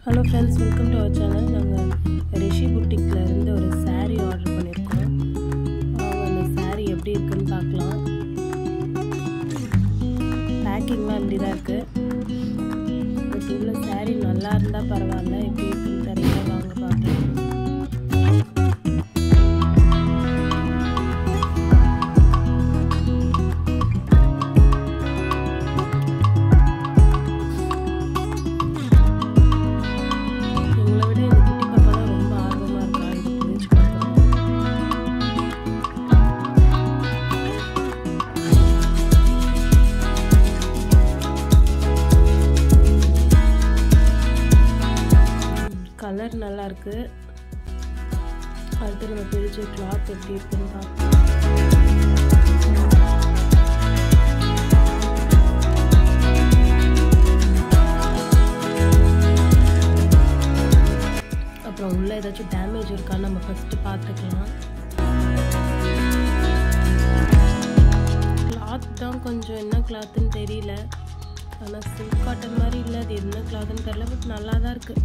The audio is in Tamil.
Hello friends, welcome to our channel. நாங்கள் ரிஷி புட்டிக்ல இருந்து ஒரு saree ஆர்டர் பண்ணியிருக்கோம். அந்த saree எப்படி இருக்குன்னு பார்க்கலாம். பேக்கிங்லாம் இப்படி தான் இருக்கு. பட் உள்ள saree நல்லா இருந்தா பரவாயில்ல, எப்படி இருக்குன்னு தெரியல, வாங்க பார்க்கலாம். கலர் நல்லா இருக்கு. அடுத்து நம்ம பிரிச்ச கிளாத் எப்படி இருக்குன்னு பார்க்கலாம். அப்புறம் உள்ள ஏதாச்சும் டேமேஜ் இருக்கா நம்ம ஃபர்ஸ்ட் பார்த்துக்கலாம். கிளாத் தான் கொஞ்சம் என்ன கிளாத்னு தெரியல, ஆனால் சில்க் காட்டன் மாதிரி இல்லை, அது என்ன கிளாத்னு தெரியல, பட் நல்லா தான் இருக்கு.